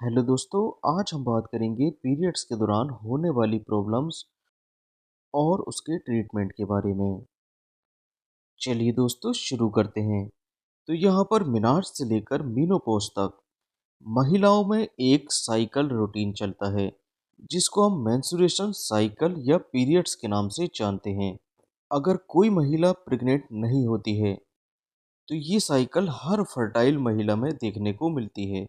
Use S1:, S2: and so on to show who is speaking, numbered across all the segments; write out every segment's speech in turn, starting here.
S1: Hello दोस्तों। आज हम बात करेंगे पीरियड्स के दौरान होने वाली प्रॉब्लम्स और उसके ट्रीटमेंट के बारे में। चलिए दोस्तों शुरू करते हैं। तो यहाँ पर मेनॉर्स से लेकर मीनोपॉज तक महिलाओं में एक साइकिल रूटीन चलता है जिसको हम मेंस्ट्रुएशन साइकिल या पीरियड्स के नाम से जानते हैं। अगर कोई महिला प्रेग्नेंट नहीं होती है तो ये साइकिल हर फर्टाइल महिला में देखने को मिलती है।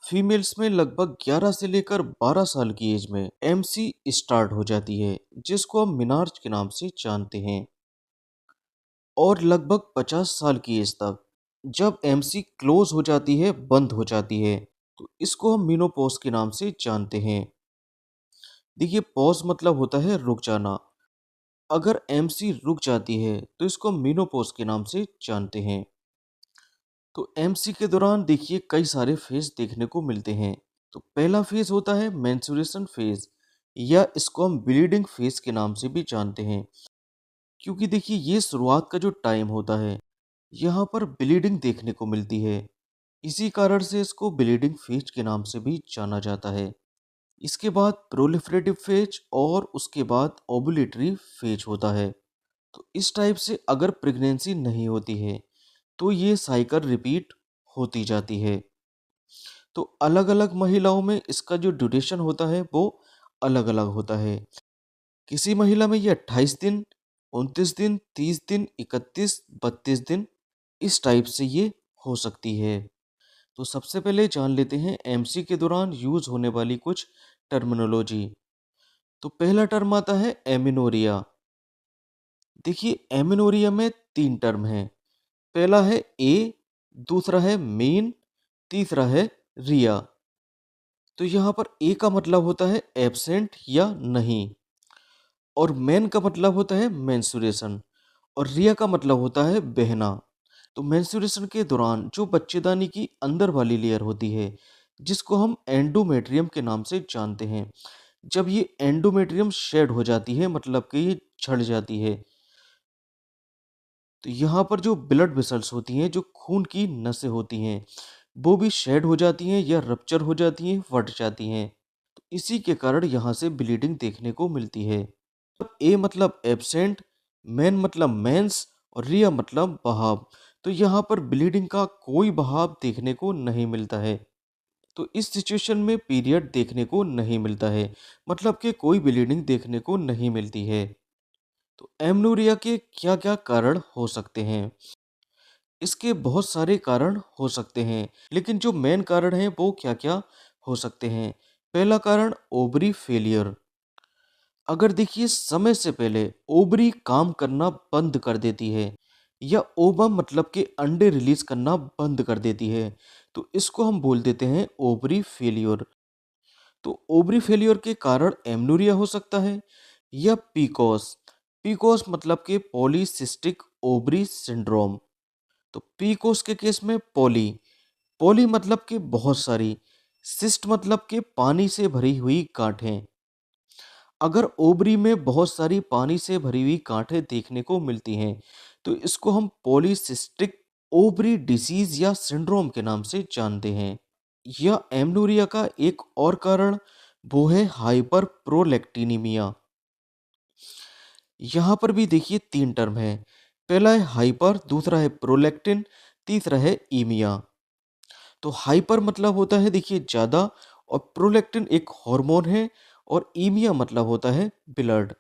S1: फीमेल्स में लगभग 11 से लेकर 12 साल की एज में एमसी स्टार्ट हो जाती है जिसको हम मिनार्च के नाम से जानते हैं, और लगभग 50 साल की एज तक जब एमसी क्लोज हो जाती है, बंद हो जाती है, तो इसको हम मिनोपॉज के नाम से जानते हैं। देखिए, पॉज मतलब होता है रुक जाना। अगर एमसी रुक जाती है तो इसको हम मिनोपॉज के नाम से जानते हैं। तो एमसी के दौरान देखिए कई सारे फेज देखने को मिलते हैं। तो पहला फेज होता है मेंस्ट्रुएशन फेज, या इसको हम ब्लीडिंग फेज के नाम से भी जानते हैं, क्योंकि देखिए ये शुरुआत का जो टाइम होता है यहाँ पर ब्लीडिंग देखने को मिलती है। इसी कारण से इसको ब्लीडिंग फेज के नाम से भी जाना जाता है। इसके बाद प्रोलिफरेटिव फेज और उसके बाद ओवुलेटरी फेज होता है। तो इस टाइप से अगर प्रेगनेंसी नहीं होती है तो ये साइकिल रिपीट होती जाती है। तो अलग अलग महिलाओं में इसका जो ड्यूरेशन होता है वो अलग अलग होता है। किसी महिला में ये 28 दिन, 29 दिन, 30 दिन, 31, 32 दिन, इस टाइप से ये हो सकती है। तो सबसे पहले जान लेते हैं एमसी के दौरान यूज होने वाली कुछ टर्मिनोलॉजी। तो पहला टर्म आता है एमिनोरिया। देखिए, एमिनोरिया में तीन टर्म हैं। पहला है ए, दूसरा है मीन, तीसरा है रिया। तो यहाँ पर ए का मतलब होता है एब्सेंट या नहीं, और मेन का मतलब होता है मेंस्ट्रुएशन, और रिया का मतलब होता है बहना। तो मेंस्ट्रुएशन के दौरान जो बच्चेदानी की अंदर वाली लेयर होती है जिसको हम एंडोमेट्रियम के नाम से जानते हैं, जब ये एंडोमेट्रियम शेड हो जाती है, मतलब कि ये झड़ जाती है, तो यहाँ पर जो ब्लड वेसल्स होती हैं, जो खून की नसें होती हैं, वो भी शेड हो जाती हैं या रप्चर हो जाती हैं, फट जाती हैं। तो इसी के कारण यहाँ से ब्लीडिंग देखने को मिलती है। ए मतलब एब्सेंट, मेन मतलब मेंस, और रिया मतलब बहाव। तो यहाँ पर ब्लीडिंग का कोई बहाव देखने को नहीं मिलता है। तो इस सिचुएशन में पीरियड देखने को नहीं मिलता है, मतलब कि कोई ब्लीडिंग देखने को नहीं मिलती है। तो एमनोरिया के क्या क्या कारण हो सकते हैं? इसके बहुत सारे कारण हो सकते हैं, लेकिन जो मेन कारण है वो क्या क्या हो सकते हैं। पहला कारण ओवरी फेलियर। अगर देखिए समय से पहले ओवरी काम करना बंद कर देती है, या ओवम मतलब कि अंडे रिलीज करना बंद कर देती है, तो इसको हम बोल देते हैं ओवरी फेलियर। तो ओवरी फेलियर के कारण एमनोरिया हो सकता है, या पीकोस। पीकोस मतलब कि पॉलीसिस्टिक ओवरी सिंड्रोम। तो पीकोस के केस में पॉली, पॉली मतलब कि बहुत सारी, सिस्ट मतलब कि पानी से भरी हुई गांठें। अगर ओवरी में बहुत सारी पानी से भरी हुई गांठें देखने को मिलती हैं तो इसको हम पॉलीसिस्टिक ओवरी डिसीज या सिंड्रोम के नाम से जानते हैं। या एमनोरिया का एक और कारण वो है हाइपर प्रोलैक्टिनीमिया। यहाँ पर भी देखिए तीन टर्म है। पहला है हाइपर, दूसरा है प्रोलैक्टिन, तीसरा है ईमिया। तो हाइपर मतलब होता है देखिए ज़्यादा, और प्रोलैक्टिन एक हार्मोन है, और ईमिया मतलब होता है ब्लड।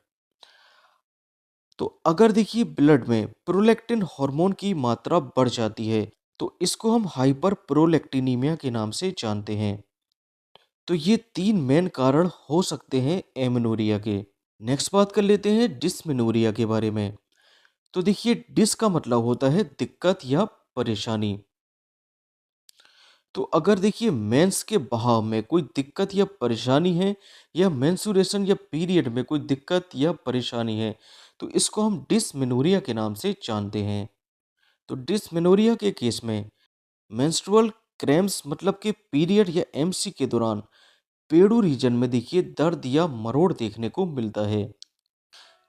S1: तो अगर देखिए ब्लड में प्रोलैक्टिन हार्मोन की मात्रा बढ़ जाती है तो इसको हम हाइपर प्रोलैक्टिनीमिया के नाम से जानते हैं। तो ये तीन मेन कारण हो सकते हैं एमेनोरिया के। नेक्स्ट बात कर लेते हैं डिस्मेनोरिया के बारे में। तो देखिए डिस का मतलब होता है दिक्कत या परेशानी। तो अगर देखिए मेंस के बहाव में कोई दिक्कत या परेशानी है, या मेंसुरेशन या पीरियड में कोई दिक्कत या परेशानी है, तो इसको हम डिस्मेनोरिया के नाम से जानते हैं। तो डिस्मेनोरिया के केस में मेंस्ट्रुअल क्रैम्प्स मतलब कि पीरियड या एमसी के दौरान पेडू रीजन में देखिए दर्द या मरोड़ देखने को मिलता है,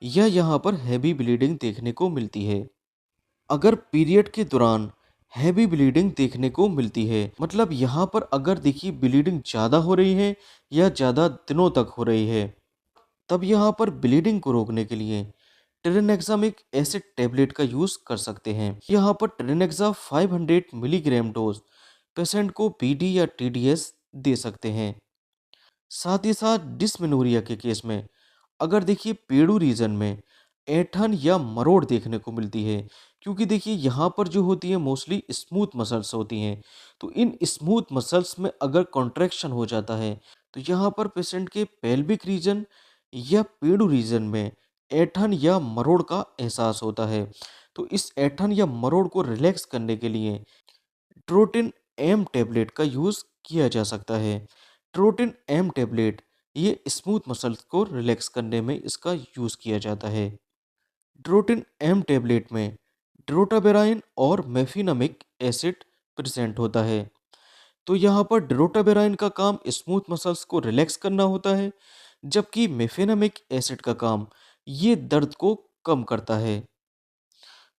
S1: या यहाँ पर हैवी ब्लीडिंग देखने को मिलती है। अगर पीरियड के दौरान हैवी ब्लीडिंग देखने को मिलती है। मतलब यहाँ पर अगर देखिए ब्लीडिंग ज़्यादा हो रही है या ज़्यादा दिनों तक हो रही है, तब यहाँ पर ब्लीडिंग को रोकने के लिए टेरेनेक्सामिक एसिड टैबलेट का यूज़ कर सकते हैं। यहाँ पर टेरेनेक्सा 500 मिलीग्राम डोज पेशेंट को पीडी या टीडीएस दे सकते हैं। साथ ही साथ डिस्मेनोरिया के केस में अगर देखिए पेड़ू रीजन में ऐंठन या मरोड़ देखने को मिलती है, क्योंकि देखिए यहाँ पर जो होती है मोस्टली स्मूथ मसल्स होती हैं, तो इन स्मूथ मसल्स में अगर कॉन्ट्रैक्शन हो जाता है तो यहाँ पर पेशेंट के पेल्विक रीजन या पेड़ू रीजन में ऐंठन या मरोड़ का एहसास होता है। तो इस ऐंठन या मरोड़ को रिलैक्स करने के लिए ट्रोटिन एम टैबलेट का यूज़ किया जा सकता है। ट्रोटिन एम टैबलेट ये स्मूथ मसल्स को रिलैक्स करने में इसका यूज़ किया जाता है। ट्रोटिन एम टैबलेट में ड्रोटाबेराइन और मेफिनामिक एसिड प्रेजेंट होता है। तो यहाँ पर ड्रोटाबेराइन का काम स्मूथ मसल्स को रिलैक्स करना होता है, जबकि मेफिनामिक एसिड का काम ये दर्द को कम करता है।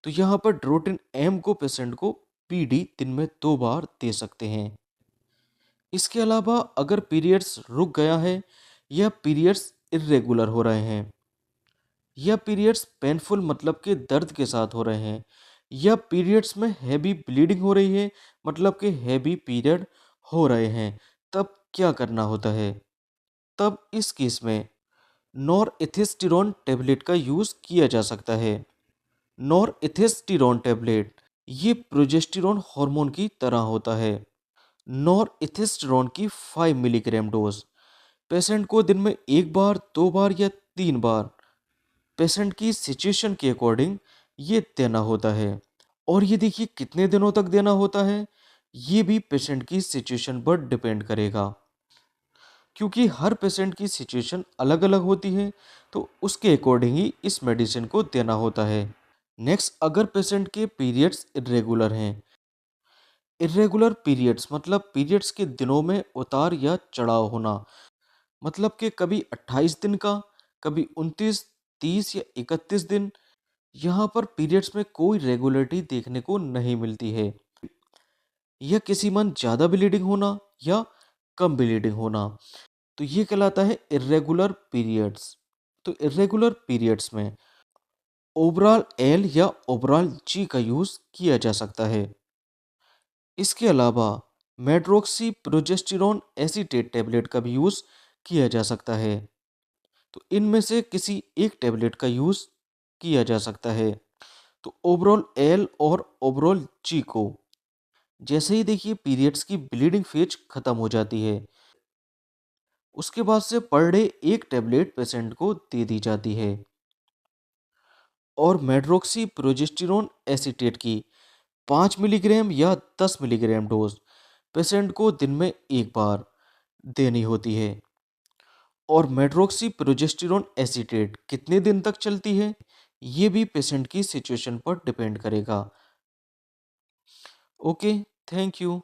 S1: तो यहाँ पर ड्रोटिन एम को पेशेंट को पीडी दिन में 2 बार दे सकते हैं। इसके अलावा अगर पीरियड्स रुक गया है या पीरियड्स इर्रेगुलर हो रहे हैं या पीरियड्स पेनफुल मतलब के दर्द के साथ हो रहे हैं या पीरियड्स में हैवी ब्लीडिंग हो रही है मतलब कि हैवी पीरियड हो रहे हैं, तब क्या करना होता है? तब इस केस में नॉरएथिस्टिरोन टैबलेट का यूज़ किया जा सकता है। नॉरएथिस्टिरोन टैबलेट ये प्रोजेस्टेरोन हार्मोन की तरह होता है। नॉरएथिस्टिरोन की 5 मिलीग्राम डोज पेशेंट को दिन में 1 बार, 2 बार या 3 बार पेशेंट की सिचुएशन के अकॉर्डिंग ये देना होता है। और ये देखिए कितने दिनों तक देना होता है, ये भी पेशेंट की सिचुएशन पर डिपेंड करेगा, क्योंकि हर पेशेंट की सिचुएशन अलग अलग होती है, तो उसके अकॉर्डिंग ही इस मेडिसिन को देना होता है। नेक्स्ट, अगर पेशेंट के पीरियड्स इरेगुलर हैं, इरेगुलर पीरियड्स मतलब पीरियड्स के दिनों में उतार या चढ़ाव होना, मतलब कि कभी 28 दिन का, कभी 29, 30 या 31 दिन, यहाँ पर पीरियड्स में कोई रेगुलरिटी देखने को नहीं मिलती है, या किसी मंथ ज़्यादा ब्लीडिंग होना या कम ब्लीडिंग होना, तो ये कहलाता है इरेगुलर पीरियड्स। तो इरेगुलर पीरियड्स में ओबराल एल या ओबराल जी का यूज़ किया जा सकता है। इसके अलावा मेड्रोक्सी प्रोजेस्टेरोन एसीटेट टैबलेट का भी यूज़ किया जा सकता है। तो इनमें से किसी एक टैबलेट का यूज़ किया जा सकता है। तो ओवरऑल एल और ओवरऑल जी को जैसे ही देखिए पीरियड्स की ब्लीडिंग फेज खत्म हो जाती है, उसके बाद से पर डे एक टैबलेट पेशेंट को दे दी जाती है। और मेड्रोक्सी प्रोजेस्टेरोन एसीटेट की 5 मिलीग्राम या 10 मिलीग्राम डोज पेशेंट को दिन में 1 बार देनी होती है। और मेड्रोक्सी प्रोजेस्टेरोन एसीटेट कितने दिन तक चलती है, ये भी पेशेंट की सिचुएशन पर डिपेंड करेगा। Okay, thank you.